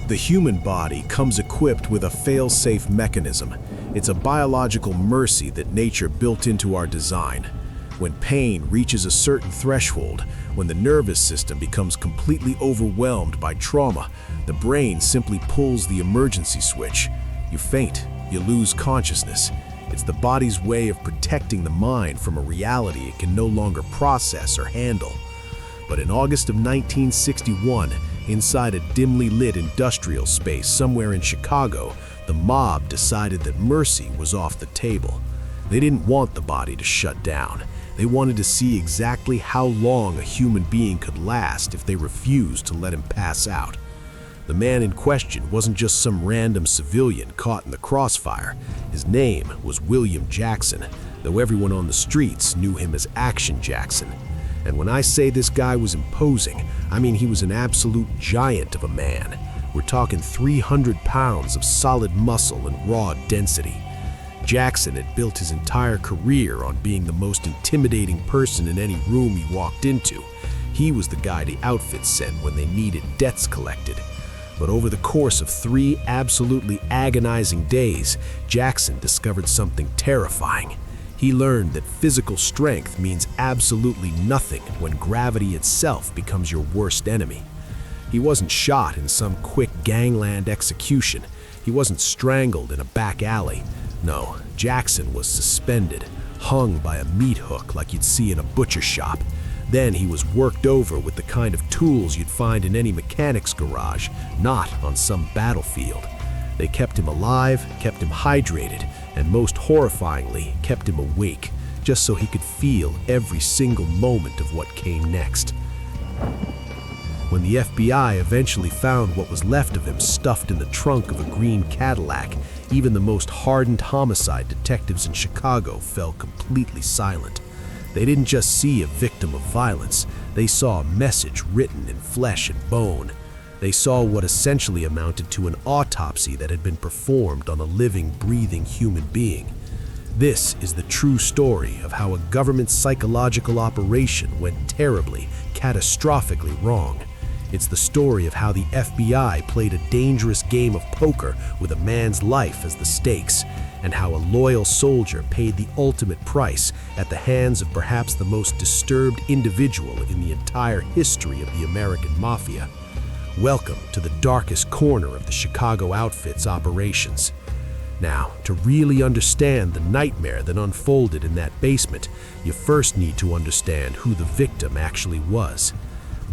The human body comes equipped with a failsafe mechanism. It's a biological mercy that nature built into our design. When pain reaches a certain threshold, when the nervous system becomes completely overwhelmed by trauma, the brain simply pulls the emergency switch. You faint, you lose consciousness. It's the body's way of protecting the mind from a reality it can no longer process or handle. But in August of 1961, inside a dimly lit industrial space somewhere in Chicago, the mob decided that mercy was off the table. They didn't want the body to shut down. They wanted to see exactly how long a human being could last if they refused to let him pass out. The man in question wasn't just some random civilian caught in the crossfire. His name was William Jackson, though everyone on the streets knew him as Action Jackson. And when I say this guy was imposing, I mean he was an absolute giant of a man. We're talking 300 pounds of solid muscle and raw density. Jackson had built his entire career on being the most intimidating person in any room he walked into. He was the guy the outfits sent when they needed debts collected. But over the course of 3 absolutely agonizing days, Jackson discovered something terrifying. He learned that physical strength means absolutely nothing when gravity itself becomes your worst enemy. He wasn't shot in some quick gangland execution. He wasn't strangled in a back alley. No, Jackson was suspended, hung by a meat hook like you'd see in a butcher shop. Then he was worked over with the kind of tools you'd find in any mechanic's garage, not on some battlefield. They kept him alive, kept him hydrated, and most horrifyingly, kept him awake, just so he could feel every single moment of what came next. When the FBI eventually found what was left of him stuffed in the trunk of a green Cadillac, even the most hardened homicide detectives in Chicago fell completely silent. They didn't just see a victim of violence, they saw a message written in flesh and bone. They saw what essentially amounted to an autopsy that had been performed on a living, breathing human being. This is the true story of how a government psychological operation went terribly, catastrophically wrong. It's the story of how the FBI played a dangerous game of poker with a man's life as the stakes, and how a loyal soldier paid the ultimate price at the hands of perhaps the most disturbed individual in the entire history of the American Mafia. Welcome to the darkest corner of the Chicago Outfit's operations. Now, to really understand the nightmare that unfolded in that basement, you first need to understand who the victim actually was.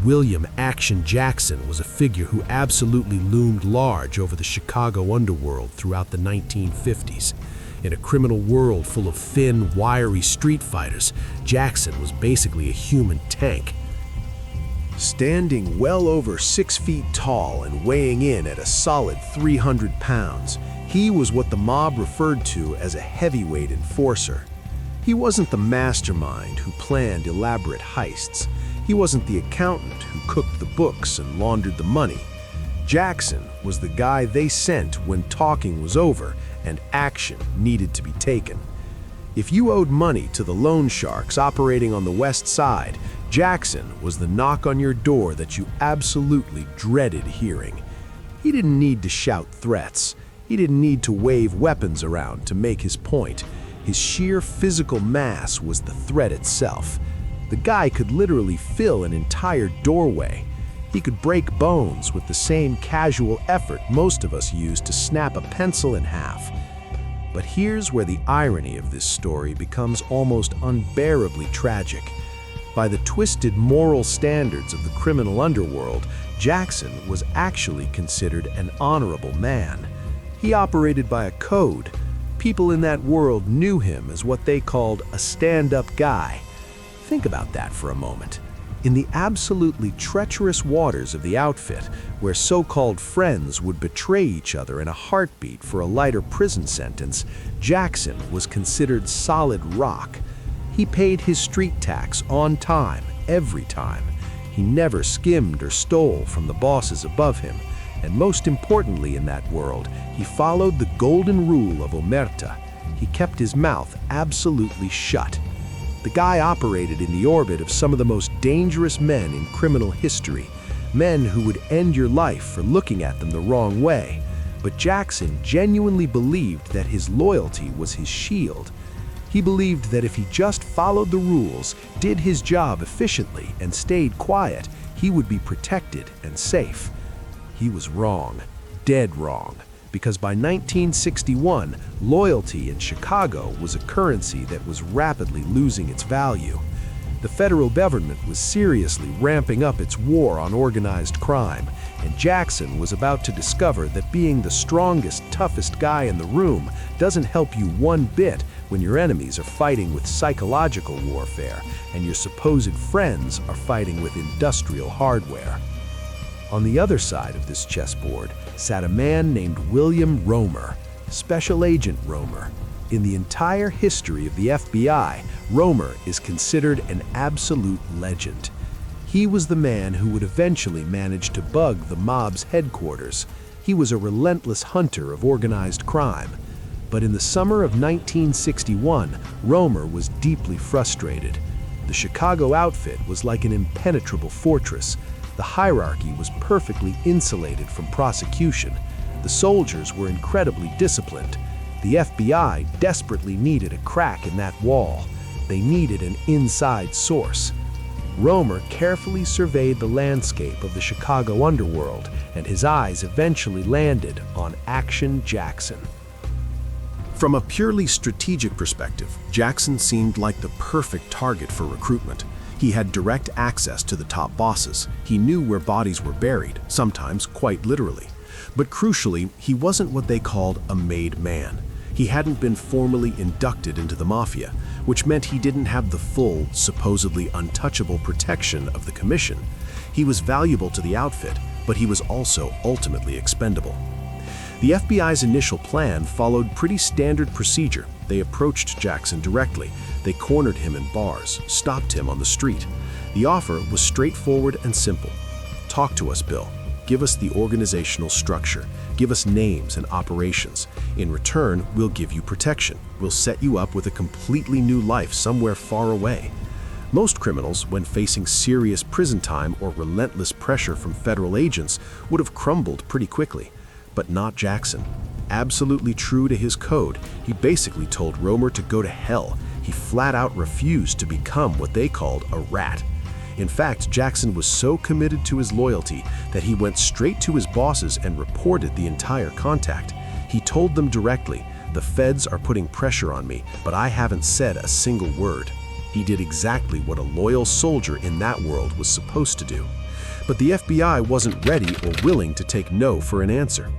William Action Jackson was a figure who absolutely loomed large over the Chicago underworld throughout the 1950s. In a criminal world full of thin, wiry street fighters, Jackson was basically a human tank. Standing well over 6 feet tall and weighing in at a solid 300 pounds, he was what the mob referred to as a heavyweight enforcer. He wasn't the mastermind who planned elaborate heists. He wasn't the accountant who cooked the books and laundered the money. Jackson was the guy they sent when talking was over and action needed to be taken. If you owed money to the loan sharks operating on the West Side, Jackson was the knock on your door that you absolutely dreaded hearing. He didn't need to shout threats. He didn't need to wave weapons around to make his point. His sheer physical mass was the threat itself. The guy could literally fill an entire doorway. He could break bones with the same casual effort most of us use to snap a pencil in half. But here's where the irony of this story becomes almost unbearably tragic. By the twisted moral standards of the criminal underworld, Jackson was actually considered an honorable man. He operated by a code. People in that world knew him as what they called a stand-up guy. Think about that for a moment. In the absolutely treacherous waters of the outfit, where so-called friends would betray each other in a heartbeat for a lighter prison sentence, Jackson was considered solid rock. He paid his street tax on time, every time. He never skimmed or stole from the bosses above him. And most importantly in that world, he followed the golden rule of omerta. He kept his mouth absolutely shut. The guy operated in the orbit of some of the most dangerous men in criminal history, men who would end your life for looking at them the wrong way. But Jackson genuinely believed that his loyalty was his shield. He believed that if he just followed the rules, did his job efficiently, and stayed quiet, he would be protected and safe. He was wrong, dead wrong, because by 1961, loyalty in Chicago was a currency that was rapidly losing its value. The federal government was seriously ramping up its war on organized crime, and Jackson was about to discover that being the strongest, toughest guy in the room doesn't help you one bit when your enemies are fighting with psychological warfare and your supposed friends are fighting with industrial hardware. On the other side of this chessboard sat a man named William Romer, Special Agent Romer. In the entire history of the FBI, Romer is considered an absolute legend. He was the man who would eventually manage to bug the mob's headquarters. He was a relentless hunter of organized crime. But in the summer of 1961, Romer was deeply frustrated. The Chicago outfit was like an impenetrable fortress. The hierarchy was perfectly insulated from prosecution. The soldiers were incredibly disciplined. The FBI desperately needed a crack in that wall. They needed an inside source. Romer carefully surveyed the landscape of the Chicago underworld, and his eyes eventually landed on Action Jackson. From a purely strategic perspective, Jackson seemed like the perfect target for recruitment. He had direct access to the top bosses. He knew where bodies were buried, sometimes quite literally. But crucially, he wasn't what they called a made man. He hadn't been formally inducted into the Mafia, which meant he didn't have the full, supposedly untouchable protection of the commission. He was valuable to the outfit, but he was also ultimately expendable. The FBI's initial plan followed pretty standard procedure. They approached Jackson directly. They cornered him in bars, stopped him on the street. The offer was straightforward and simple. Talk to us, Bill. Give us the organizational structure. Give us names and operations. In return, we'll give you protection. We'll set you up with a completely new life somewhere far away. Most criminals, when facing serious prison time or relentless pressure from federal agents, would have crumbled pretty quickly. But not Jackson. Absolutely true to his code, he basically told Romer to go to hell. He flat out refused to become what they called a rat. In fact, Jackson was so committed to his loyalty that he went straight to his bosses and reported the entire contact. He told them directly, "The feds are putting pressure on me, but I haven't said a single word." He did exactly what a loyal soldier in that world was supposed to do. But the FBI wasn't ready or willing to take no for an answer.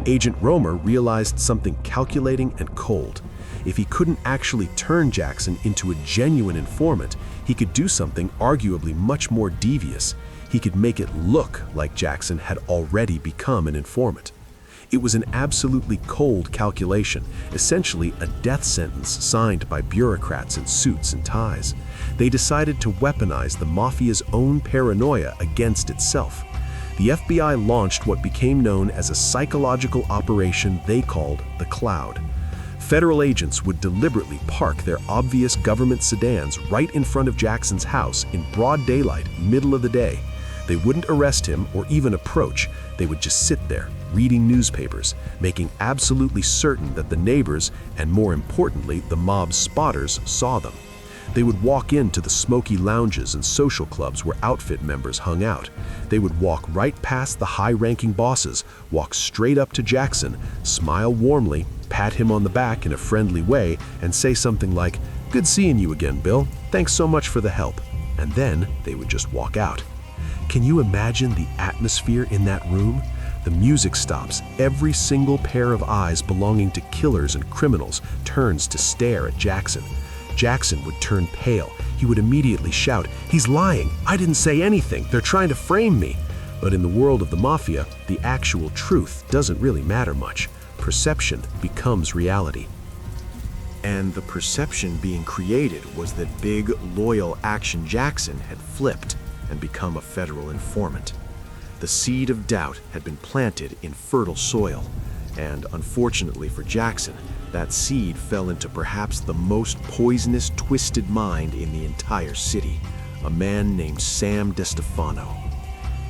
Agent Romer realized something calculating and cold. If he couldn't actually turn Jackson into a genuine informant, he could do something arguably much more devious. He could make it look like Jackson had already become an informant. It was an absolutely cold calculation, essentially a death sentence signed by bureaucrats in suits and ties. They decided to weaponize the Mafia's own paranoia against itself. The FBI launched what became known as a psychological operation they called the Cloud. Federal agents would deliberately park their obvious government sedans right in front of Jackson's house in broad daylight, middle of the day. They wouldn't arrest him or even approach. They would just sit there, reading newspapers, making absolutely certain that the neighbors, and more importantly, the mob's spotters, saw them. They would walk into the smoky lounges and social clubs where outfit members hung out. They would walk right past the high-ranking bosses, walk straight up to Jackson, smile warmly, pat him on the back in a friendly way, and say something like, "Good seeing you again, Bill. Thanks so much for the help." And then they would just walk out. Can you imagine the atmosphere in that room? The music stops. Every single pair of eyes belonging to killers and criminals turns to stare at Jackson. Jackson would turn pale. He would immediately shout, "He's lying! I didn't say anything! They're trying to frame me!" But in the world of the Mafia, the actual truth doesn't really matter much. Perception becomes reality. And the perception being created was that big, loyal Action Jackson had flipped and become a federal informant. The seed of doubt had been planted in fertile soil, and unfortunately for Jackson, that seed fell into perhaps the most poisonous, twisted mind in the entire city, a man named Sam DeStefano.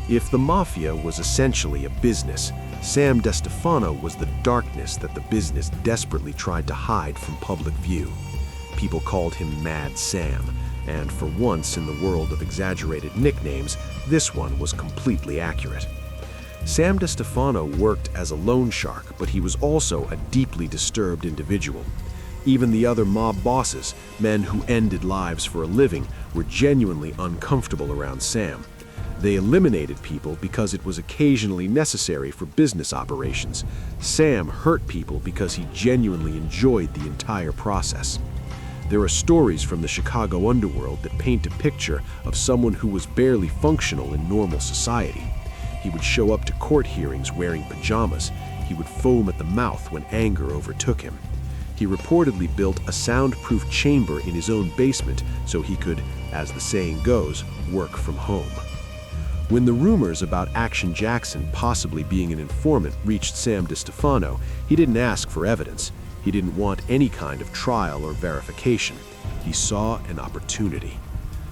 If the Mafia was essentially a business, Sam DeStefano was the darkness that the business desperately tried to hide from public view. People called him Mad Sam, and for once in the world of exaggerated nicknames, this one was completely accurate. Sam DeStefano worked as a loan shark, but he was also a deeply disturbed individual. Even the other mob bosses, men who ended lives for a living, were genuinely uncomfortable around Sam. They eliminated people because it was occasionally necessary for business operations. Sam hurt people because he genuinely enjoyed the entire process. There are stories from the Chicago underworld that paint a picture of someone who was barely functional in normal society. He would show up to court hearings wearing pajamas. He would foam at the mouth when anger overtook him. He reportedly built a soundproof chamber in his own basement so he could, as the saying goes, work from home. When the rumors about Action Jackson possibly being an informant reached Sam DeStefano, he didn't ask for evidence. He didn't want any kind of trial or verification. He saw an opportunity.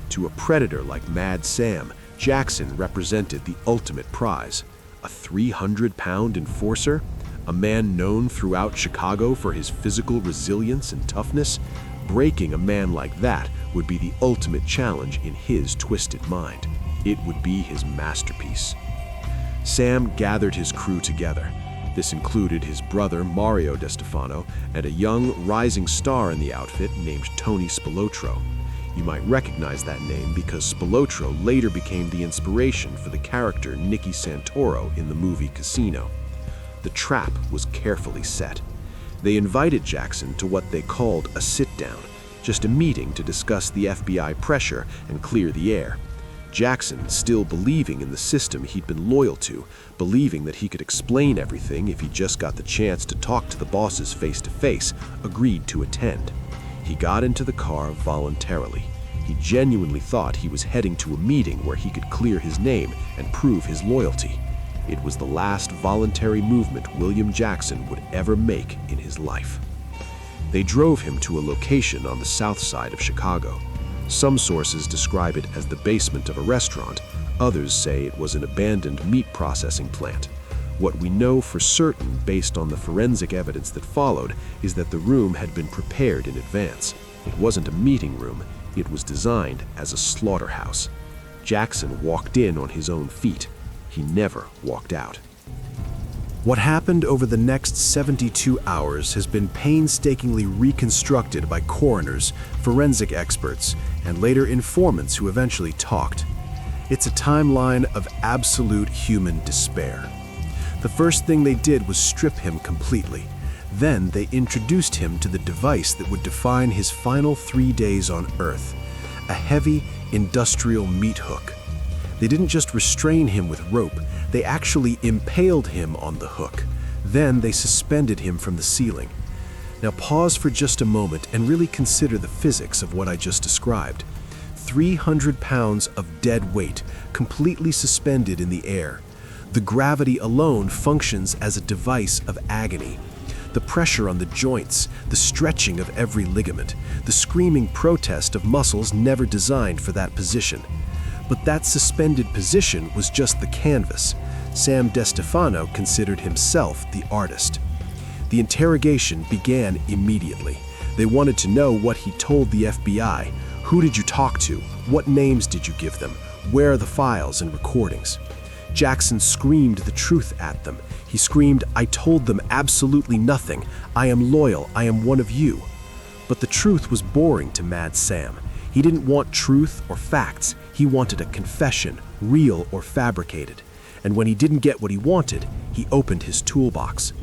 To a predator like Mad Sam, Jackson represented the ultimate prize. A 300-pound enforcer? A man known throughout Chicago for his physical resilience and toughness? Breaking a man like that would be the ultimate challenge in his twisted mind. It would be his masterpiece. Sam gathered his crew together. This included his brother Mario DeStefano and a young rising star in the outfit named Tony Spilotro. You might recognize that name because Spilotro later became the inspiration for the character Nicky Santoro in the movie Casino. The trap was carefully set. They invited Jackson to what they called a sit-down, just a meeting to discuss the FBI pressure and clear the air. Jackson, still believing in the system he'd been loyal to, believing that he could explain everything if he just got the chance to talk to the bosses face-to-face, agreed to attend. He got into the car voluntarily. He genuinely thought he was heading to a meeting where he could clear his name and prove his loyalty. It was the last voluntary movement William Jackson would ever make in his life. They drove him to a location on the south side of Chicago. Some sources describe it as the basement of a restaurant. Others say it was an abandoned meat processing plant. What we know for certain, based on the forensic evidence that followed, is that the room had been prepared in advance. It wasn't a meeting room. It was designed as a slaughterhouse. Jackson walked in on his own feet. He never walked out. What happened over the next 72 hours has been painstakingly reconstructed by coroners, forensic experts, and later informants who eventually talked. It's a timeline of absolute human despair. The first thing they did was strip him completely. Then they introduced him to the device that would define his final 3 days on Earth, a heavy industrial meat hook. They didn't just restrain him with rope, they actually impaled him on the hook. Then they suspended him from the ceiling. Now pause for just a moment and really consider the physics of what I just described. 300 pounds of dead weight, completely suspended in the air. The gravity alone functions as a device of agony. The pressure on the joints, the stretching of every ligament, the screaming protest of muscles never designed for that position. But that suspended position was just the canvas. Sam DeStefano considered himself the artist. The interrogation began immediately. They wanted to know what he told the FBI. Who did you talk to? What names did you give them? Where are the files and recordings? Jackson screamed the truth at them. He screamed, "I told them absolutely nothing. I am loyal. I am one of you." But the truth was boring to Mad Sam. He didn't want truth or facts. He wanted a confession, real or fabricated. And when he didn't get what he wanted, he opened his toolbox.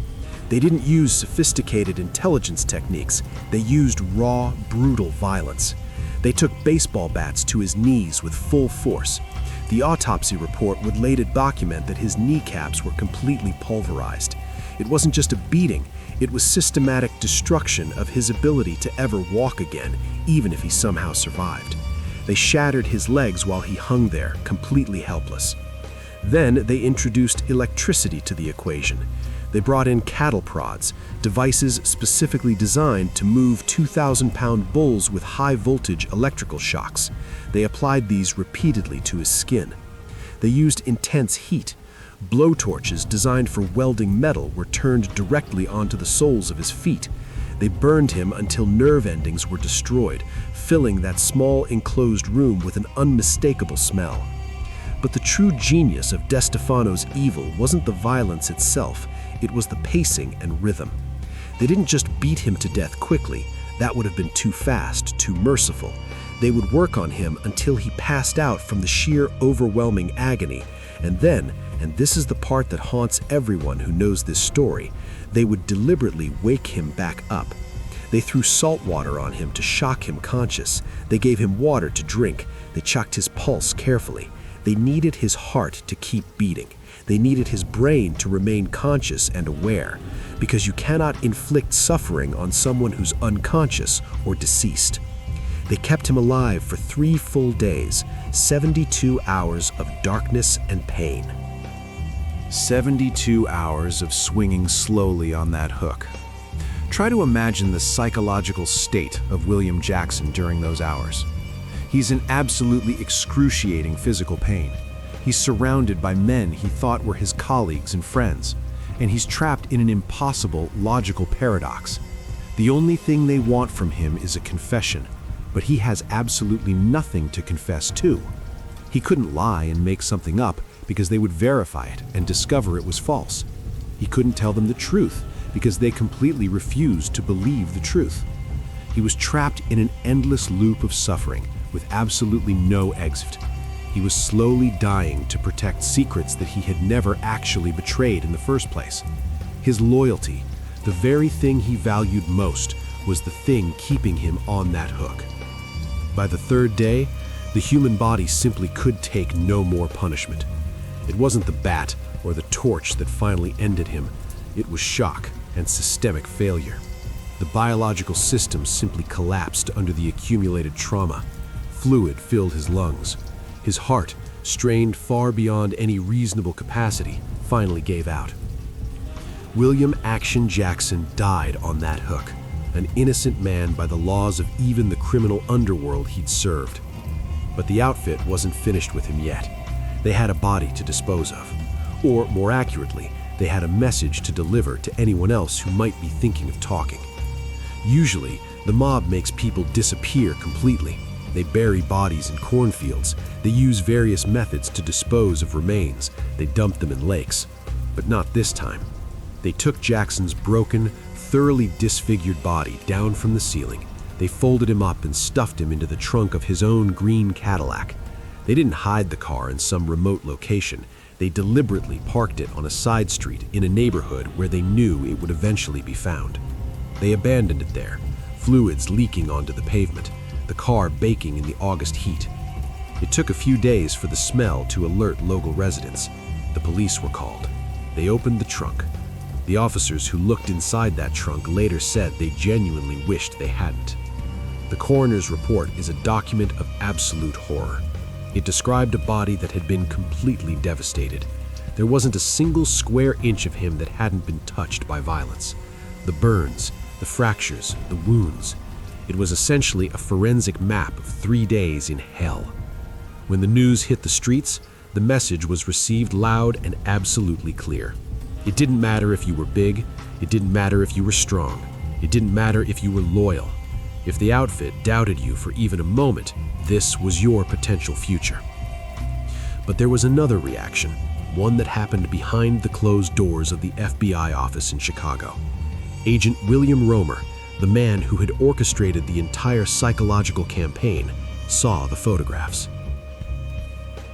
They didn't use sophisticated intelligence techniques. They used raw, brutal violence. They took baseball bats to his knees with full force. The autopsy report would later document that his kneecaps were completely pulverized. It wasn't just a beating, it was systematic destruction of his ability to ever walk again, even if he somehow survived. They shattered his legs while he hung there, completely helpless. Then they introduced electricity to the equation. They brought in cattle prods, devices specifically designed to move 2,000-pound bulls with high-voltage electrical shocks. They applied these repeatedly to his skin. They used intense heat. Blowtorches designed for welding metal were turned directly onto the soles of his feet. They burned him until nerve endings were destroyed, filling that small enclosed room with an unmistakable smell. But the true genius of DeStefano's evil wasn't the violence itself, it was the pacing and rhythm. They didn't just beat him to death quickly, that would have been too fast, too merciful. They would work on him until he passed out from the sheer overwhelming agony, and then, and this is the part that haunts everyone who knows this story, they would deliberately wake him back up. They threw salt water on him to shock him conscious. They gave him water to drink. They checked his pulse carefully. They needed his heart to keep beating. They needed his brain to remain conscious and aware, because you cannot inflict suffering on someone who's unconscious or deceased. They kept him alive for 3 full days, 72 hours of darkness and pain. 72 hours of swinging slowly on that hook. Try to imagine the psychological state of William Jackson during those hours. He's in absolutely excruciating physical pain. He's surrounded by men he thought were his colleagues and friends, and he's trapped in an impossible logical paradox. The only thing they want from him is a confession, but he has absolutely nothing to confess to. He couldn't lie and make something up because they would verify it and discover it was false. He couldn't tell them the truth because they completely refused to believe the truth. He was trapped in an endless loop of suffering with absolutely no exit. He was slowly dying to protect secrets that he had never actually betrayed in the first place. His loyalty, the very thing he valued most, was the thing keeping him on that hook. By the 3rd day, the human body simply could take no more punishment. It wasn't the bat or the torch that finally ended him. It was shock and systemic failure. The biological system simply collapsed under the accumulated trauma. Fluid filled his lungs. His heart, strained far beyond any reasonable capacity, finally gave out. William Action Jackson died on that hook, an innocent man by the laws of even the criminal underworld he'd served. But the outfit wasn't finished with him yet. They had a body to dispose of. Or, more accurately, they had a message to deliver to anyone else who might be thinking of talking. Usually, the mob makes people disappear completely. They bury bodies in cornfields. They use various methods to dispose of remains. They dump them in lakes. But not this time. They took Jackson's broken, thoroughly disfigured body down from the ceiling. They folded him up and stuffed him into the trunk of his own green Cadillac. They didn't hide the car in some remote location. They deliberately parked it on a side street in a neighborhood where they knew it would eventually be found. They abandoned it there, fluids leaking onto the pavement, the car baking in the August heat. It took a few days for the smell to alert local residents. The police were called. They opened the trunk. The officers who looked inside that trunk later said they genuinely wished they hadn't. The coroner's report is a document of absolute horror. It described a body that had been completely devastated. There wasn't a single square inch of him that hadn't been touched by violence. The burns, the fractures, the wounds. It was essentially a forensic map of 3 days in hell. When the news hit the streets, the message was received loud and absolutely clear. It didn't matter if you were big, it didn't matter if you were strong, it didn't matter if you were loyal. If the outfit doubted you for even a moment, this was your potential future. But there was another reaction, one that happened behind the closed doors of the FBI office in Chicago. Agent William Romer, the man who had orchestrated the entire psychological campaign, saw the photographs.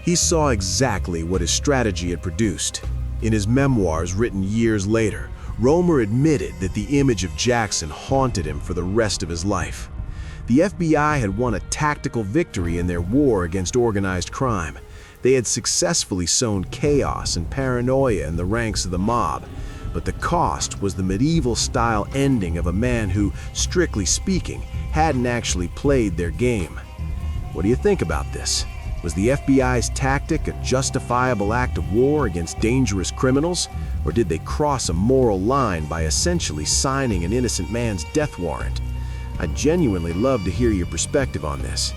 He saw exactly what his strategy had produced. In his memoirs written years later, Romer admitted that the image of Jackson haunted him for the rest of his life. The FBI had won a tactical victory in their war against organized crime. They had successfully sown chaos and paranoia in the ranks of the mob, but the cost was the medieval-style ending of a man who, strictly speaking, hadn't actually played their game. What do you think about this? Was the FBI's tactic a justifiable act of war against dangerous criminals, or did they cross a moral line by essentially signing an innocent man's death warrant? I'd genuinely love to hear your perspective on this.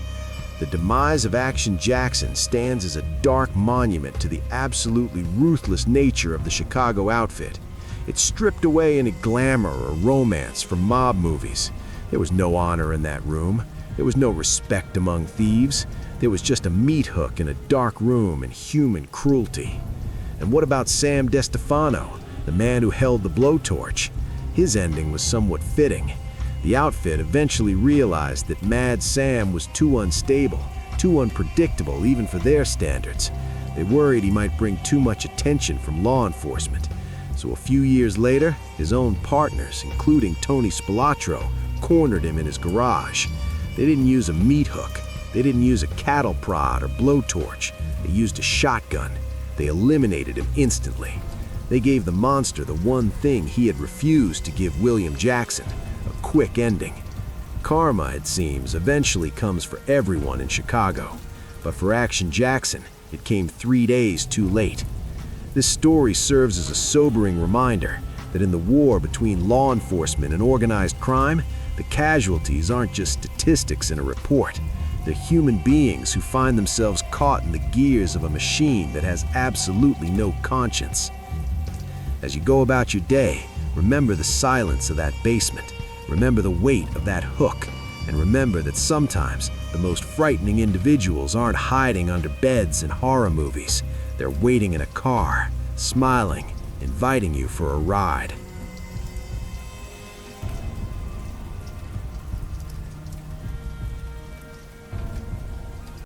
The demise of Action Jackson stands as a dark monument to the absolutely ruthless nature of the Chicago outfit. It stripped away any glamour or romance from mob movies. There was no honor in that room. There was no respect among thieves. There was just a meat hook in a dark room and human cruelty. And what about Sam DeStefano, the man who held the blowtorch? His ending was somewhat fitting. The outfit eventually realized that Mad Sam was too unstable, too unpredictable even for their standards. They worried he might bring too much attention from law enforcement. So a few years later, his own partners, including Tony Spilatro, cornered him in his garage. They didn't use a meat hook. They didn't use a cattle prod or blowtorch. They used a shotgun. They eliminated him instantly. They gave the monster the one thing he had refused to give William Jackson, a quick ending. Karma, it seems, eventually comes for everyone in Chicago. But for Action Jackson, it came 3 days too late. This story serves as a sobering reminder that in the war between law enforcement and organized crime, the casualties aren't just statistics in a report. They're human beings who find themselves caught in the gears of a machine that has absolutely no conscience. As you go about your day, remember the silence of that basement. Remember the weight of that hook. And remember that sometimes the most frightening individuals aren't hiding under beds in horror movies. They're waiting in a car, smiling, inviting you for a ride.